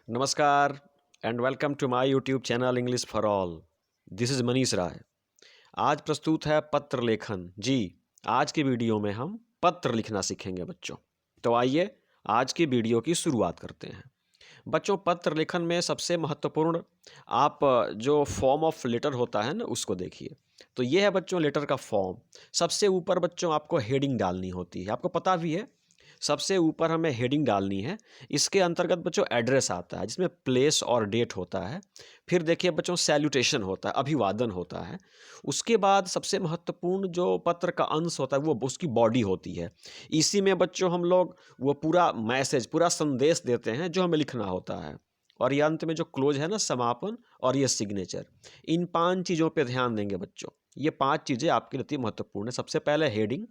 नमस्कार and welcome to my YouTube channel English for all. This is Manish Rai. आज प्रस्तुत है पत्र लेखन। जी, आज की वीडियो में हम पत्र लिखना सीखेंगे बच्चों। तो आइए आज की वीडियो की शुरुआत करते हैं। बच्चों, पत्र लेखन में सबसे महत्वपूर्ण आप जो फॉर्म ऑफ लेटर होता है ना, उसको देखिए। तो ये है बच्चों लेटर का फॉर्म। सबसे ऊपर बच्चों आपको हेडिंग डालनी होती है, आपको पता भी है। सबसे ऊपर हमें हेडिंग डालनी है। इसके अंतर्गत बच्चों एड्रेस आता है जिसमें प्लेस और डेट होता है। फिर देखिए बच्चों सैल्यूटेशन होता है, अभिवादन होता है। उसके बाद सबसे महत्वपूर्ण जो पत्र का अंश होता है वो उसकी बॉडी होती है। इसी में बच्चों हम लोग वो पूरा मैसेज, पूरा संदेश देते हैं जो हमें लिखना होता है। और ये अंत में जो क्लोज है ना, समापन और ये सिग्नेचर। इन 5 चीज़ों पे ध्यान देंगे बच्चों। ये 5 चीज़ें आपके लिए अति महत्वपूर्ण है। सबसे पहले हेडिंग,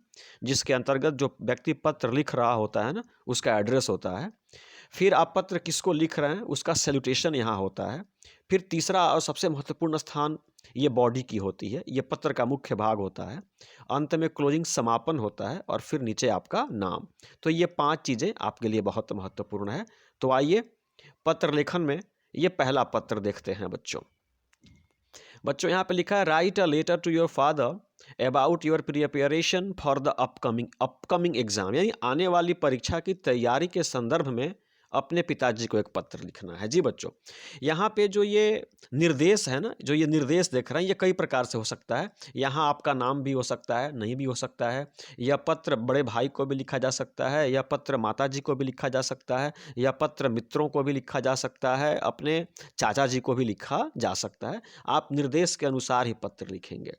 जिसके अंतर्गत जो व्यक्ति पत्र लिख रहा होता है ना, उसका एड्रेस होता है। फिर आप पत्र किसको लिख रहे हैं उसका सैल्यूटेशन यहाँ होता है। फिर तीसरा और सबसे महत्वपूर्ण स्थान ये बॉडी की होती है, ये पत्र का मुख्य भाग होता है। अंत में क्लोजिंग समापन होता है और फिर नीचे आपका नाम। तो ये 5 चीज़ें आपके लिए बहुत महत्वपूर्ण है। तो आइए पत्र लेखन में ये पहला पत्र देखते हैं बच्चों। बच्चों यहाँ पे लिखा है write a letter to your father about your preparation for the upcoming exam, यानी आने वाली परीक्षा की तैयारी के संदर्भ में अपने पिताजी को एक पत्र लिखना है। जी बच्चों, यहाँ पे जो ये निर्देश है ना, जो ये निर्देश देख रहे हैं, ये कई प्रकार से हो सकता है। यहाँ आपका नाम भी हो सकता है, नहीं भी हो सकता है। यह पत्र बड़े भाई को भी लिखा जा सकता है, या पत्र माता जी को भी लिखा जा सकता है, या पत्र मित्रों को भी लिखा जा सकता है, अपने चाचा जी को भी लिखा जा सकता है। आप निर्देश के अनुसार ही पत्र लिखेंगे।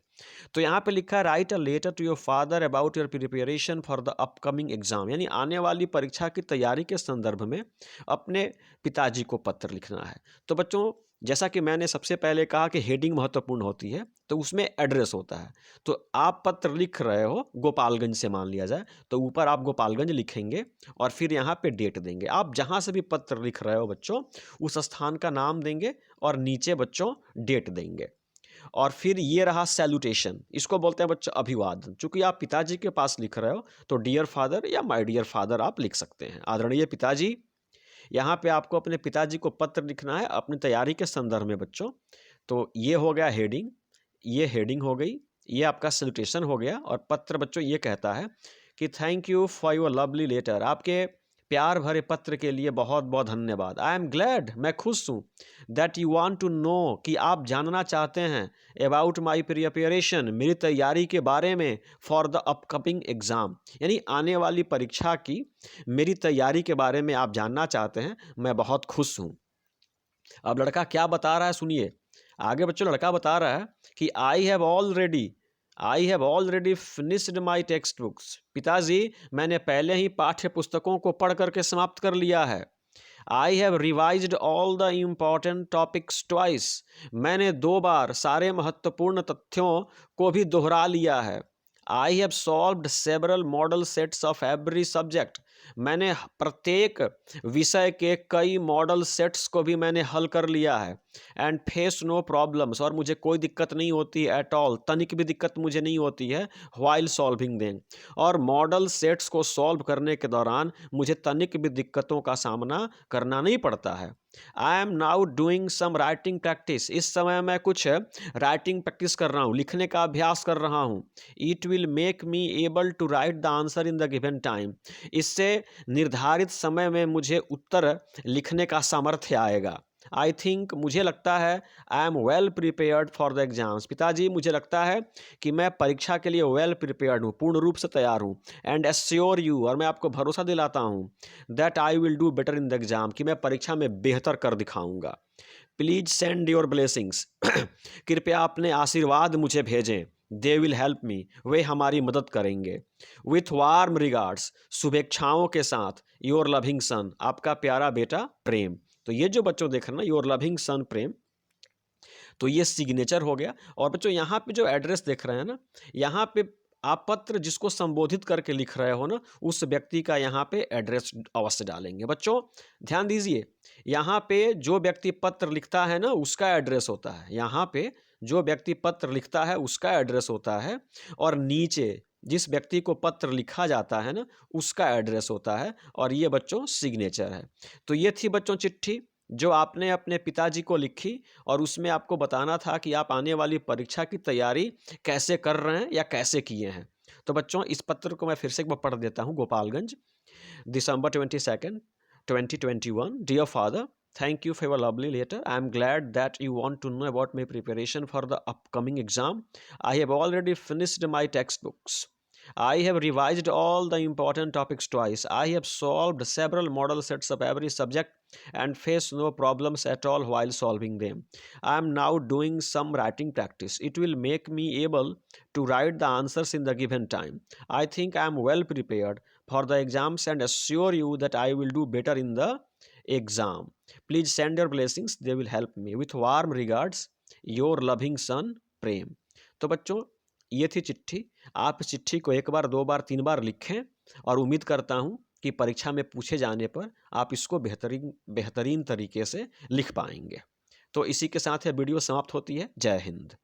तो यहाँ पे लिखा है write a letter to your father about your preparation for the upcoming exam, यानी आने वाली परीक्षा की तैयारी के संदर्भ में अपने पिताजी को पत्र लिखना है। तो बच्चों, जैसा कि मैंने सबसे पहले कहा कि हेडिंग महत्वपूर्ण होती है, तो उसमें एड्रेस होता है। तो आप पत्र लिख रहे हो गोपालगंज से, मान लिया जाए, तो ऊपर आप गोपालगंज लिखेंगे और फिर यहाँ पे डेट देंगे। आप जहाँ से भी पत्र लिख रहे हो बच्चों, उस स्थान का नाम देंगे और नीचे बच्चों डेट देंगे। और फिर ये रहा सैल्यूटेशन, इसको बोलते हैं बच्चों अभिवादन। चूंकि आप पिताजी के पास लिख रहे हो तो डियर फादर या माय डियर फादर आप लिख सकते हैं, आदरणीय पिताजी। यहाँ पे आपको अपने पिताजी को पत्र लिखना है अपनी तैयारी के संदर्भ में बच्चों। तो ये हो गया हेडिंग, ये हेडिंग हो गई, ये आपका सैल्यूटेशन हो गया। और पत्र बच्चों ये कहता है कि thank you for your lovely letter, आपके प्यार भरे पत्र के लिए बहुत बहुत धन्यवाद। आई एम ग्लैड, मैं खुश हूँ, that you want to know, कि आप जानना चाहते हैं, अबाउट माई प्रिपरेशन, मेरी तैयारी के बारे में, फॉर द अपकमिंग एग्ज़ाम, यानी आने वाली परीक्षा की मेरी तैयारी के बारे में आप जानना चाहते हैं। मैं बहुत खुश हूँ। अब लड़का क्या बता रहा है सुनिए। आगे बच्चों लड़का बता रहा है कि I have already finished my text books, पिताजी मैंने पहले ही पाठ्य पुस्तकों को पढ़ करके समाप्त कर लिया है। I have revised all the important topics twice, मैंने 2 बार सारे महत्वपूर्ण तथ्यों को भी दोहरा लिया है। I have solved several model sets of every subject, मैंने प्रत्येक विषय के कई मॉडल सेट्स को भी मैंने हल कर लिया है। एंड फेस नो प्रॉब्लम्स, और मुझे कोई दिक्कत नहीं होती है एट ऑल, तनिक भी दिक्कत मुझे नहीं होती है। व्हाइल सॉल्विंग देम, और मॉडल सेट्स को सॉल्व करने के दौरान मुझे तनिक भी दिक्कतों का सामना करना नहीं पड़ता है। I am now doing some writing practice, इस समय मैं कुछ राइटिंग प्रैक्टिस कर रहा हूँ, लिखने का अभ्यास कर रहा हूँ। It will make me able to write the answer in the given time, इससे निर्धारित समय में मुझे उत्तर लिखने का सामर्थ्य आएगा। आई थिंक, मुझे लगता है, I am well prepared for the exams, पिताजी मुझे लगता है कि मैं परीक्षा के लिए वेल प्रिपेयर्ड हूँ, पूर्ण रूप से तैयार हूँ। एंड एश्योर यू, और मैं आपको भरोसा दिलाता हूँ, that I will do better in the exam, कि मैं परीक्षा में बेहतर कर दिखाऊंगा। प्लीज सेंड योर ब्लेसिंग्स, कृपया अपने आशीर्वाद मुझे भेजें। दे विल हेल्प मी, वे हमारी मदद करेंगे। विथ वार्म रिगार्ड्स, शुभेच्छाओं के साथ, योर लविंग सन, आपका प्यारा बेटा प्रेम। तो ये जो बच्चों देख रहे हैं ना, योर लविंग सन प्रेम, तो ये सिग्नेचर हो गया। और बच्चों यहाँ पे जो एड्रेस देख रहे हैं ना, यहाँ पे आप पत्र जिसको संबोधित करके लिख रहे हो ना, उस व्यक्ति का यहाँ पे एड्रेस अवश्य डालेंगे। बच्चों ध्यान दीजिए, यहाँ पे जो व्यक्ति पत्र लिखता है ना, उसका एड्रेस होता है। यहाँ पे जो व्यक्ति पत्र लिखता है उसका एड्रेस होता है, और नीचे जिस व्यक्ति को पत्र लिखा जाता है ना, उसका एड्रेस होता है। और ये बच्चों सिग्नेचर है। तो ये थी बच्चों चिट्ठी। जो आपने अपने पिताजी को लिखी और उसमें आपको बताना था कि आप आने वाली परीक्षा की तैयारी कैसे कर रहे हैं या कैसे किए हैं। तो बच्चों इस पत्र को मैं फिर से एक बार पढ़ देता हूँ। Gopalganj, December 22nd, 2021. Dear father, thank you for your lovely letter. I am glad that you want to know about my preparation for the upcoming exam. I have already finished my textbooks. I have revised all the important topics twice. I have solved several model sets of every subject and face no problems at all while solving them. I am now doing some writing practice. It will make me able to write the answers in the given time. I think I am well prepared for the exams and assure you that I will do better in the exam. Please send your blessings, they will help me. With warm regards, your loving son, प्रेम। तो बच्चों ये थी चिट्ठी। आप इस चिट्ठी को एक बार, दो बार, तीन बार लिखें और उम्मीद करता हूँ कि परीक्षा में पूछे जाने पर आप इसको बेहतरीन तरीके से लिख पाएंगे। तो इसी के साथ ये वीडियो समाप्त होती है। जय हिंद।